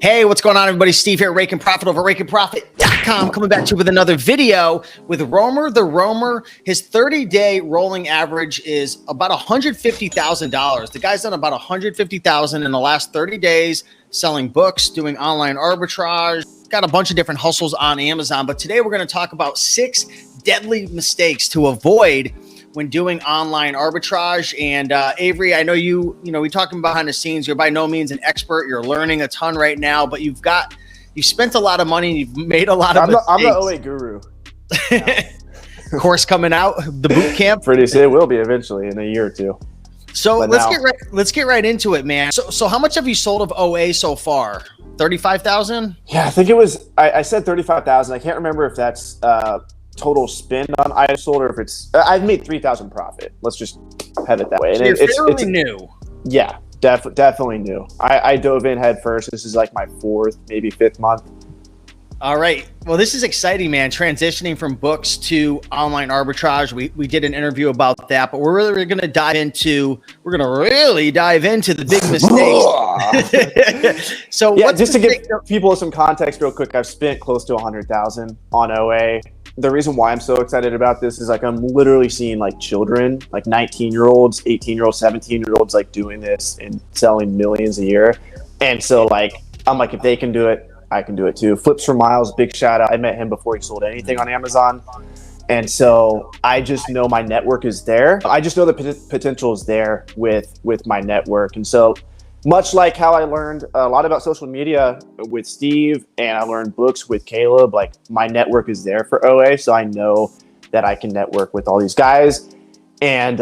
Hey, what's going on, everybody? Steve here, Raiken Profit over RaikenProfit.com, coming back to you with another video with Romer the Romer. His 30-day rolling average is about $150,000. The guy's done about $150,000 in the last 30 days, selling books, doing online arbitrage, got a bunch of different hustles on Amazon. But today we're going to talk about 6 deadly mistakes to avoid when doing online arbitrage. And Avery, I know we talking behind the scenes. You're by no means an expert. You're learning a ton right now, but you've spent a lot of money. You've made a lot of mistakes. I'm the OA guru. Course coming out, the boot camp. Pretty soon, it will be eventually in a year or two. So let's get right into it, man. So how much have you sold of OA so far? 35,000? Yeah, I think it was. I said 35,000. I can't remember if that's total spend on items sold, or if it's I've made 3,000 profit. Let's just have it that way. So and it's fairly new. Yeah, definitely new. I dove in head first. This is like my 4th, maybe 5th month. All right. Well, this is exciting, man. Transitioning from books to online arbitrage. We did an interview about that, but we're really going to dive into the big mistakes. So yeah, just to give people some context real quick, I've spent close to 100,000 on OA. The reason why I'm so excited about this is like I'm literally seeing like children, like 19-year-olds, 18-year-olds, 17-year-olds like doing this and selling millions a year. And so like I'm like, if they can do it, I can do it too. Flips for Miles, big shout out. I met him before he sold anything on Amazon. And so I just know my network is there. I just know the potential is there with my network. And so much like how I learned a lot about social media with Steve and I learned books with Caleb, like my network is there for OA. So I know that I can network with all these guys and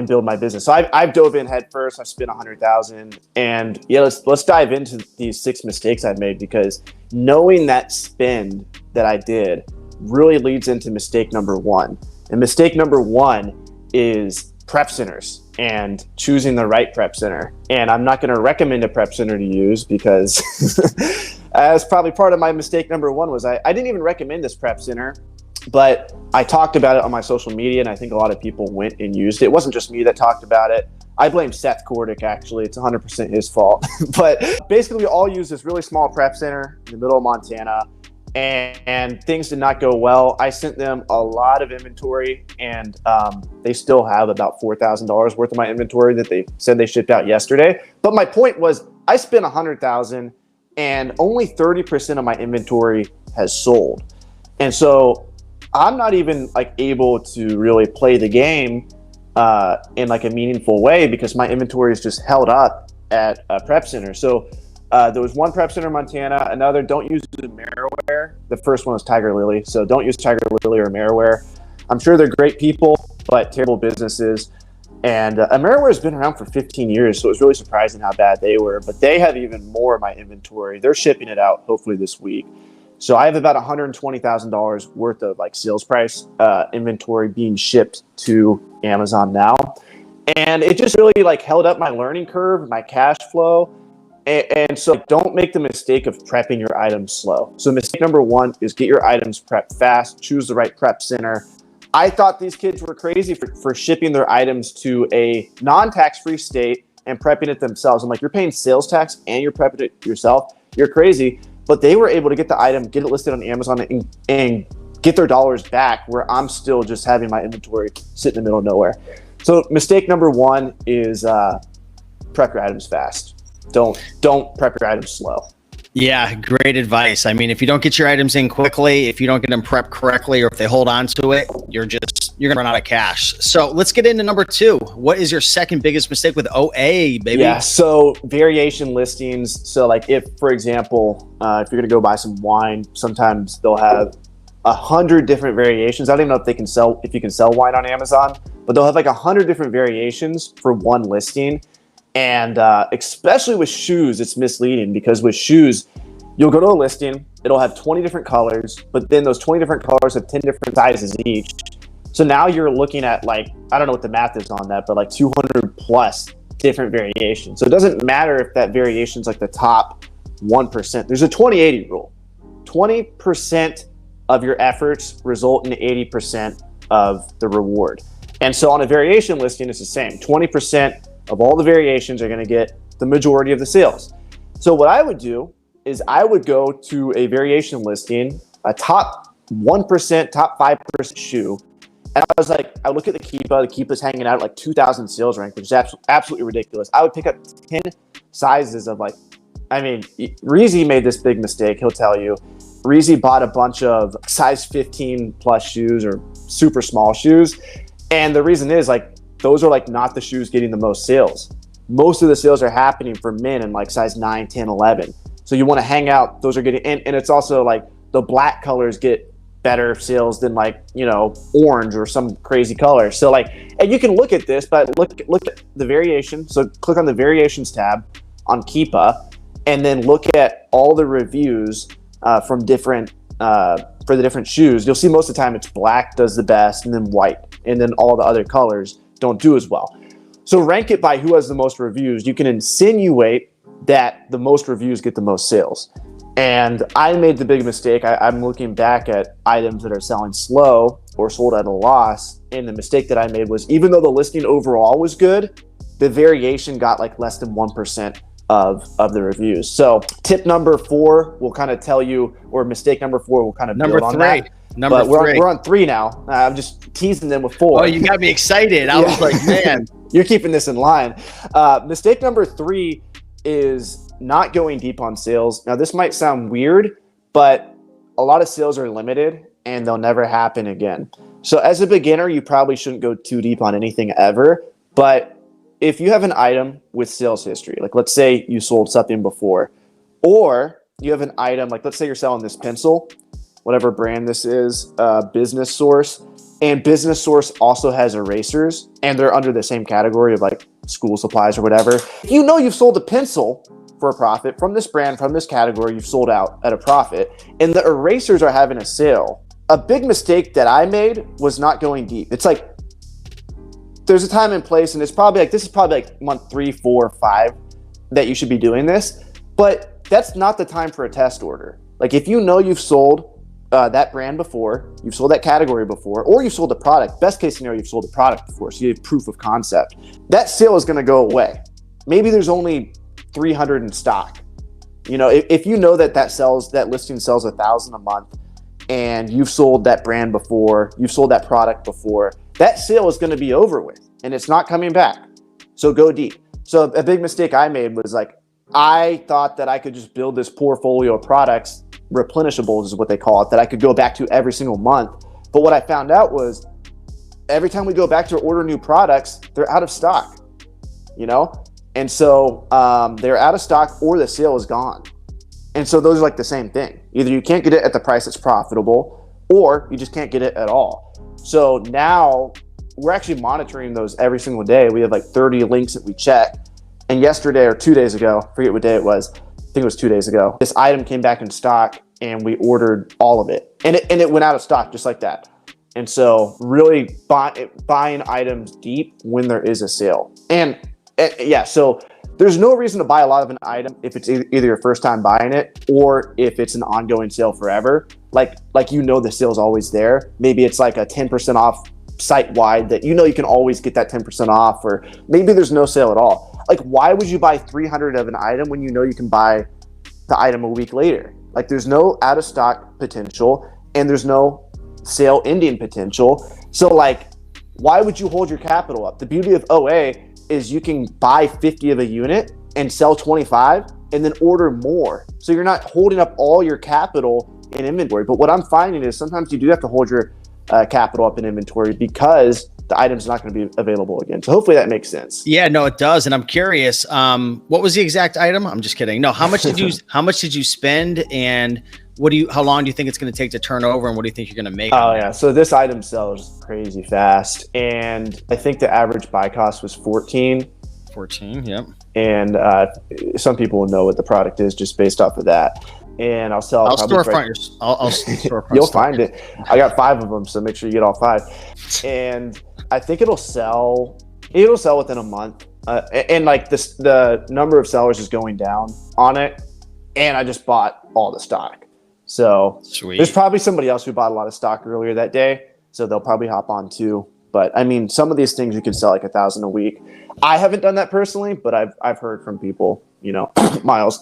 build my business. So I've dove in head first. I spent 100,000, and yeah, let's dive into these 6 mistakes I've made, because knowing that spend that I did really leads into mistake number 1. And mistake number 1 is prep centers and choosing the right prep center. And I'm not going to recommend a prep center to use, because as probably part of my mistake number 1 was I didn't even recommend this prep center. But I talked about it on my social media, and I think a lot of people went and used it. It wasn't just me that talked about it. I blame Seth Kordick, actually. It's 100% his fault. But basically, we all use this really small prep center in the middle of Montana, and things did not go well. I sent them a lot of inventory, and they still have about $4,000 worth of my inventory that they said they shipped out yesterday. But my point was, I spent $100,000, and only 30% of my inventory has sold. And so I'm not even like able to really play the game in like a meaningful way, because my inventory is just held up at a prep center. So there was one prep center in Montana, another, don't use the Merriwear. The first one was Tiger Lily. So don't use Tiger Lily or Merriwear. I'm sure they're great people, but terrible businesses. And Merriwear has been around for 15 years. So it was really surprising how bad they were, but they have even more of my inventory. They're shipping it out hopefully this week. So I have about $120,000 worth of like sales price inventory being shipped to Amazon now. And it just really like held up my learning curve, my cash flow. And so don't make the mistake of prepping your items slow. So mistake number 1 is get your items prepped fast, choose the right prep center. I thought these kids were crazy for shipping their items to a non-tax-free state and prepping it themselves. I'm like, you're paying sales tax and you're prepping it yourself. You're crazy. But they were able to get the item, get it listed on Amazon, and get their dollars back, where I'm still just having my inventory sit in the middle of nowhere. So mistake number 1 is prep your items fast. Don't prep your items slow. Yeah, great advice. I mean, if you don't get your items in quickly, if you don't get them prepped correctly, or if they hold on to it, you're gonna run out of cash. So let's get into number 2. What is your second biggest mistake with OA, baby? Yeah, so variation listings. So like if, for example, if you're gonna go buy some wine, sometimes they'll have 100 different variations. I don't even know if you can sell wine on Amazon, but they'll have like 100 different variations for one listing. And especially with shoes, it's misleading, because with shoes, you'll go to a listing, it'll have 20 different colors, but then those 20 different colors have 10 different sizes each. So now you're looking at like, I don't know what the math is on that, but like 200 plus different variations. So it doesn't matter if that variation is like the top 1%. There's a 20-80 rule. 20% of your efforts result in 80% of the reward. And so on a variation listing, it's the same. 20% of all the variations are going to get the majority of the sales. So what I would do is I would go to a variation listing, a top 1%, top 5% shoe. And I was like, I look at the Keepa's hanging out at like 2,000 sales rank, which is absolutely ridiculous. I would pick up 10 sizes of like, I mean, Reezy made this big mistake. He'll tell you. Reezy bought a bunch of size 15 plus shoes or super small shoes. And the reason is like, those are like not the shoes getting the most sales. Most of the sales are happening for men in like size 9, 10, 11. So you want to hang out. Those are getting, and it's also like the black colors get better sales than like, you know, orange or some crazy color. So like, and you can look at this, but look at the variation. So click on the variations tab on Keepa, and then look at all the reviews from different for the different shoes. You'll see most of the time it's black does the best, and then white, and then all the other colors don't do as well. So rank it by who has the most reviews. You can insinuate that the most reviews get the most sales. And I made the big mistake. I'm looking back at items that are selling slow or sold at a loss. And the mistake that I made was, even though the listing overall was good, the variation got like less than 1% of the reviews. So tip number 4 will kind of tell you, or mistake number 4 will kind of build on that. Number 3. We're on 3 now. I'm just teasing them with 4. Oh, you got me excited. I was like, man. You're keeping this in line. Mistake number 3 is not going deep on sales. Now, this might sound weird, but a lot of sales are limited and they'll never happen again. So as a beginner, you probably shouldn't go too deep on anything ever. But if you have an item with sales history, like let's say you sold something before, or you have an item, like let's say you're selling this pencil, whatever brand this is, Business Source, and Business Source also has erasers, and they're under the same category of like school supplies or whatever. You know you've sold a pencil for a profit from this brand, from this category, you've sold out at a profit, and the erasers are having a sale. A big mistake that I made was not going deep. It's like, there's a time and place, and it's probably like, this is probably like month 3, 4, 5 that you should be doing this, but that's not the time for a test order. Like if you know you've sold that brand before, you've sold that category before, or you've sold a product, best case scenario, you've sold a product before, so you have proof of concept. That sale is going to go away. Maybe there's only 300 in stock. You know, if you know that listing sells 1,000 a month, and you've sold that brand before, you've sold that product before, that sale is going to be over with, and it's not coming back. So go deep. So a big mistake I made was like, I thought that I could just build this portfolio of products, replenishables is what they call it, that I could go back to every single month. But what I found out was every time we go back to order new products, they're out of stock, you know? And so they're out of stock or the sale is gone. And so those are like the same thing. Either you can't get it at the price that's profitable, or you just can't get it at all. So now we're actually monitoring those every single day. We have like 30 links that we check. And yesterday or 2 days ago, I forget what day it was, I think it was 2 days ago, this item came back in stock and we ordered all of it. And it went out of stock just like that. And so really buying items deep when there is a sale. And yeah, so there's no reason to buy a lot of an item if it's either your first time buying it or if it's an ongoing sale forever. Like you know the sale's always there. Maybe it's like a 10% off site-wide that you know you can always get that 10% off, or maybe there's no sale at all. Like, why would you buy 300 of an item when you know you can buy the item a week later? Like, there's no out of stock potential and there's no sale ending potential. So like, why would you hold your capital up? The beauty of OA is you can buy 50 of a unit and sell 25 and then order more. So you're not holding up all your capital in inventory. But what I'm finding is sometimes you do have to hold your capital up in inventory because the item's not going to be available again. So hopefully that makes sense. Yeah, no, it does. And I'm curious, what was the exact item? I'm just kidding. No, how much did you spend, and how long do you think it's going to take to turn over, and what do you think you're going to make? Oh yeah. So this item sells crazy fast. And I think the average buy cost was 14. 14. Yep. And some people will know what the product is just based off of that. And I'll sell. I'll storefront. I'll storefront. You'll find it. I got 5 of them, so make sure you get all 5. And I think it'll sell within a month. And like this, the number of sellers is going down on it. And I just bought all the stock. So sweet. There's probably somebody else who bought a lot of stock earlier that day, so they'll probably hop on too. But I mean, some of these things you could sell like 1,000 a week. I haven't done that personally, but I've heard from people, you know, Miles.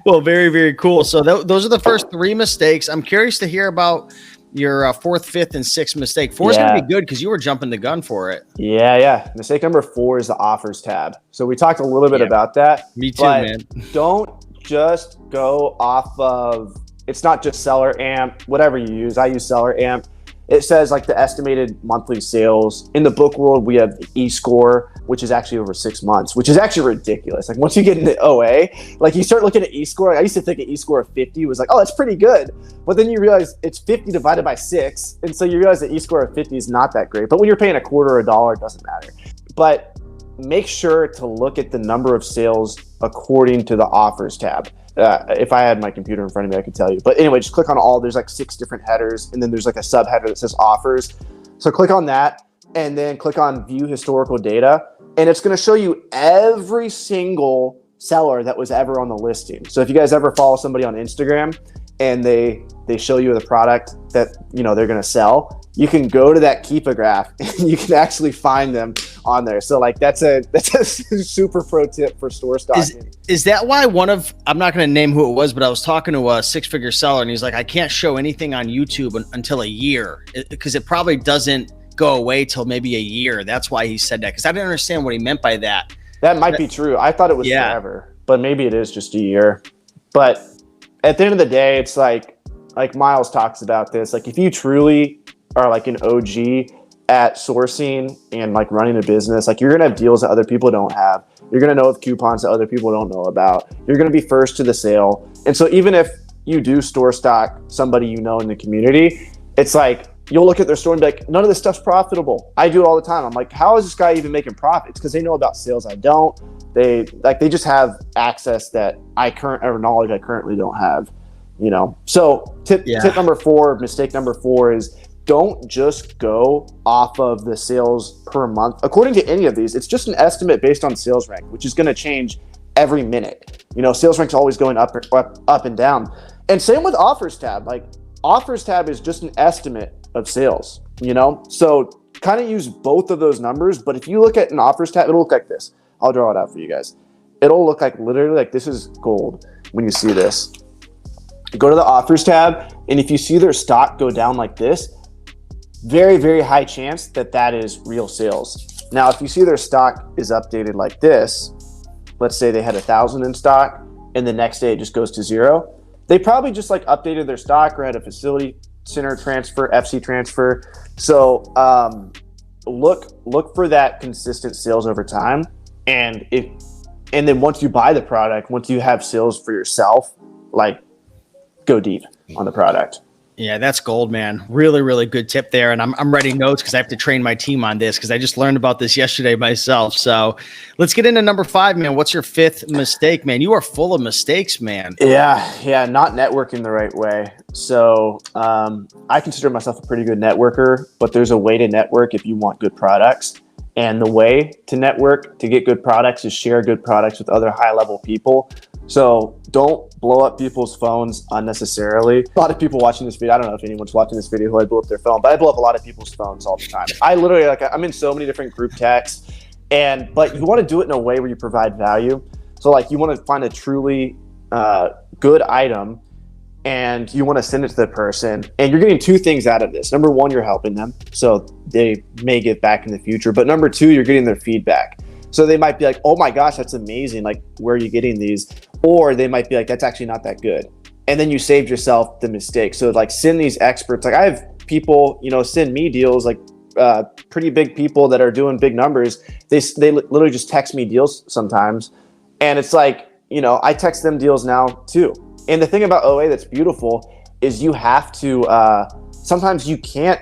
Well, very, very cool. So those are the first 3 mistakes. I'm curious to hear about your 4th, 5th, and 6th mistake. 4 is going to be good because you were jumping the gun for it. Yeah. Mistake number 4 is the offers tab. So we talked a little bit about that. Me too, man. Don't just go off of, it's not just Seller Amp, whatever you use. I use Seller Amp. It says like the estimated monthly sales. In the book world, we have the E-score, which is actually over 6 months, which is actually ridiculous. Like once you get into OA, like you start looking at E-score. I used to think an E-score of 50 was like, oh, that's pretty good. But then you realize it's 50 divided by 6. And so you realize the E-score of 50 is not that great. But when you're paying a quarter or a dollar, it doesn't matter. But make sure to look at the number of sales according to the offers tab. If I had my computer in front of me, I could tell you. But anyway, just click on all. There's like 6 different headers, and then there's like a subheader that says offers. So click on that, and then click on view historical data, and it's going to show you every single seller that was ever on the listing. So if you guys ever follow somebody on Instagram and they show you the product that they're going to sell, you can go to that Keepa graph and you can actually find them on there. So like that's a super pro tip for store stocking. Is that why I'm not going to name who it was, but I was talking to a 6-figure seller and he's like, I can't show anything on YouTube until a year because it probably doesn't go away till maybe a year. That's why he said that, because I didn't understand what he meant by that. That might be true. I thought it was forever, but maybe it is just a year. But at the end of the day, it's like Miles talks about this. Like if you truly are like an OG at sourcing and like running a business, like you're gonna have deals that other people don't have. You're gonna know of coupons that other people don't know about. You're gonna be first to the sale. And so even if you do store stock somebody in the community, it's like you'll look at their store and be like, none of this stuff's profitable. I do it all the time. I'm like, how is this guy even making profits? Because they know about sales I don't. They just have access that knowledge I currently don't have. So tip number 4, mistake number 4 is don't just go off of the sales per month. According to any of these, it's just an estimate based on sales rank, which is going to change every minute. Sales rank's always going up and down. And same with offers tab. Like offers tab is just an estimate of sales, So kind of use both of those numbers. But if you look at an offers tab, it'll look like this. I'll draw it out for you guys. It'll look like literally like this is gold when you see this. Go to the offers tab, and if you see their stock go down like this, very, very high chance that is real sales. Now, if you see their stock is updated like this, let's say they had 1,000 in stock and the next day it just goes to 0. They probably just like updated their stock or had a facility center transfer, FC transfer. So look for that consistent sales over time. And then once you buy the product, once you have sales for yourself, like go deep on the product. Yeah, that's gold, man. Really, really good tip there. And I'm writing notes because I have to train my team on this because I just learned about this yesterday myself. So let's get into number 5, man. What's your 5th mistake, man? You are full of mistakes, man. Yeah. Not networking the right way. So I consider myself a pretty good networker, but there's a way to network if you want good products. And the way to network to get good products is share good products with other high-level people. So don't blow up people's phones unnecessarily. A lot of people watching this video, I don't know if anyone's watching this video who I blew up their phone, but I blow up a lot of people's phones all the time. I literally, I'm in so many different group texts, but you want to do it in a way where you provide value. So like you want to find a truly good item and you want to send it to the person, and you're getting 2 things out of this. Number 1, you're helping them, so they may give back in the future. But number 2, you're getting their feedback. So they might be like, oh my gosh, that's amazing. Like, where are you getting these? Or they might be like, that's actually not that good. And then you saved yourself the mistake. So like send these experts. Like I have people, send me deals, like pretty big people that are doing big numbers. They literally just text me deals sometimes. And it's like, I text them deals now too. And the thing about OA that's beautiful is you have to, sometimes you can't,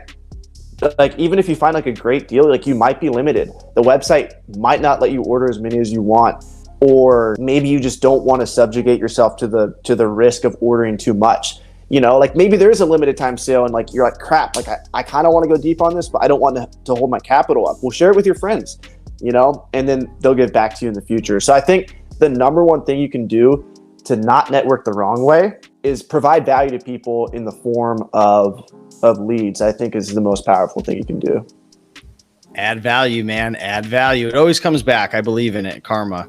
like even if you find like a great deal, like you might be limited. The website might not let you order as many as you want, or maybe you just don't want to subjugate yourself to the risk of ordering too much. Like maybe there is a limited time sale and like you're like, crap, like I kind of want to go deep on this, but I don't want to hold my capital up. Well, share it with your friends, and then they'll give back to you in the future. So I think the number 1 thing you can do to not network the wrong way is provide value to people in the form of leads, I think is the most powerful thing you can do. Add value, man. Add value. It always comes back. I believe in it. Karma.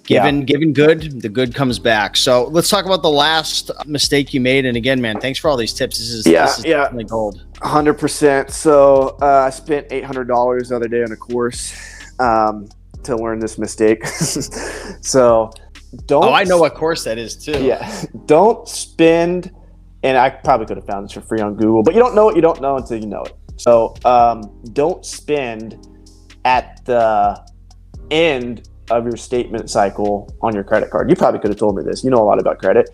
Given good, the good comes back. So let's talk about the last mistake you made. And again, man, thanks for all these tips. This is definitely gold. 100%. So I spent $800 the other day on a course to learn this mistake. So don't. Oh, I know what course that is too. Yeah. Don't spend. And I probably could have found this for free on Google, but you don't know what you don't know until you know it. So don't spend at the end of your statement cycle on your credit card. You probably could have told me this. You know a lot about credit.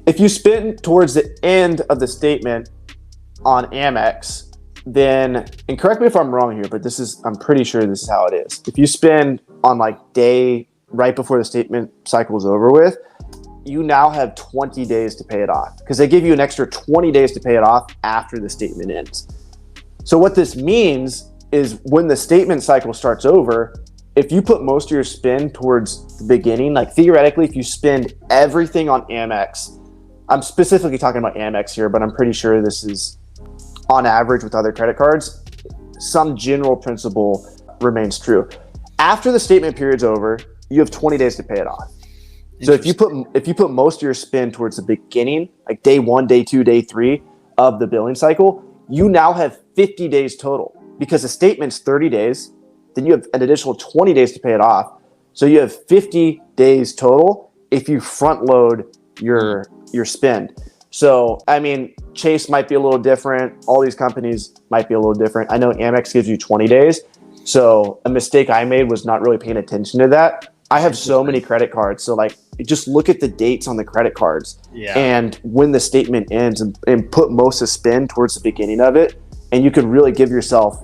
If you spend towards the end of the statement on Amex, then, and correct me if I'm wrong here, but I'm pretty sure this is how it is. If you spend on like day right before the statement cycle is over with, you now have 20 days to pay it off because they give you an extra 20 days to pay it off after the statement ends. So what this means is when the statement cycle starts over, if you put most of your spend towards the beginning, like theoretically, if you spend everything on Amex, I'm specifically talking about Amex here, but I'm pretty sure this is on average with other credit cards, some general principle remains true. After the statement period's over, you have 20 days to pay it off. So if you put most of your spend towards the beginning, like day 1, day 2, day 3 of the billing cycle, you now have 50 days total because the statement's 30 days. Then you have an additional 20 days to pay it off. So you have 50 days total if you front load your spend. So, I mean, Chase might be a little different. All these companies might be a little different. I know Amex gives you 20 days. So a mistake I made was not really paying attention to that. I have so many credit cards. So like, just look at the dates on the credit cards and when the statement ends and put most of spend towards the beginning of it. And you could really give yourself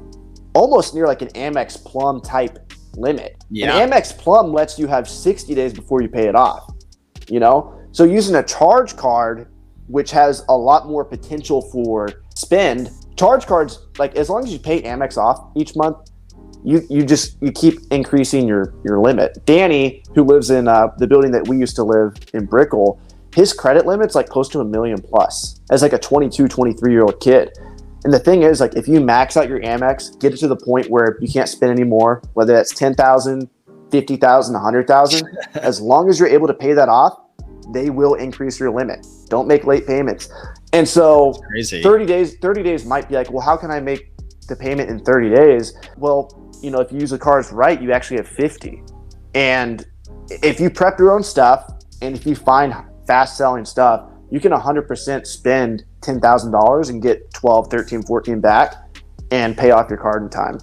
almost near like an Amex Plum type limit. Yeah. An Amex Plum lets you have 60 days before you pay it off, you know? So using a charge card, which has a lot more potential for spend, charge cards, like as long as you pay Amex off each month, you keep increasing your limit. Danny, who lives in the building that we used to live in Brickell, his credit limit's like close to $1 million plus as like a 22, 23-year-old kid. And the thing is, like, if you max out your Amex, get it to the point where you can't spend anymore, whether that's $10,000, $50,000, $100,000, as long as you're able to pay that off, they will increase your limit. Don't make late payments. And so 30 days might be like, well, how can I make the payment in 30 days? Well, you know, if you use the cards right, you actually have 50. And if you prep your own stuff and if you find fast selling stuff, you can 100% spend $10,000 and get 12, 13, 14 back and pay off your card in time.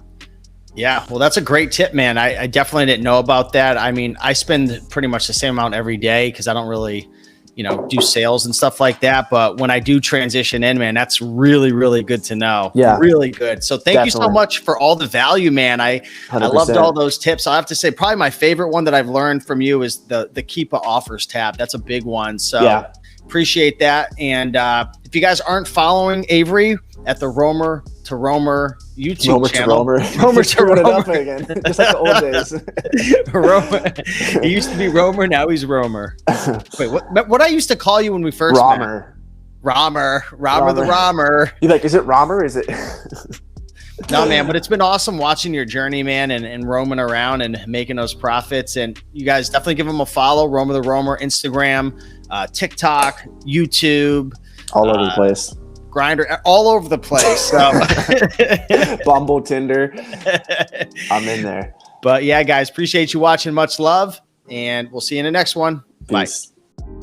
Yeah, well, that's a great tip, man. I definitely didn't know about that. I mean, I spend pretty much the same amount every day because I don't really, do sales and stuff like that. But when I do transition in, man, that's really, really good to know. Yeah, really good. So thank you so much for all the value, man. I loved all those tips. I have to say, probably my favorite one that I've learned from you is the Keep Offers tab. That's a big one. So appreciate that. And if you guys aren't following Avery at the Roamer to Roamer YouTube channel. Roamer to Roamer again, just like the old days. Roamer. He used to be Roamer, now he's Roamer. Wait, what I used to call you when we first met? Roamer the Roamer. You like, is it Roamer? Is it? No, man, but it's been awesome watching your journey, man, and roaming around and making those profits. And you guys definitely give him a follow. Roamer the Roamer, Instagram, TikTok, YouTube. All over the place. Grinder, all over the place. So. Bumble, Tinder. I'm in there. But yeah, guys, appreciate you watching. Much love. And we'll see you in the next one. Peace. Bye.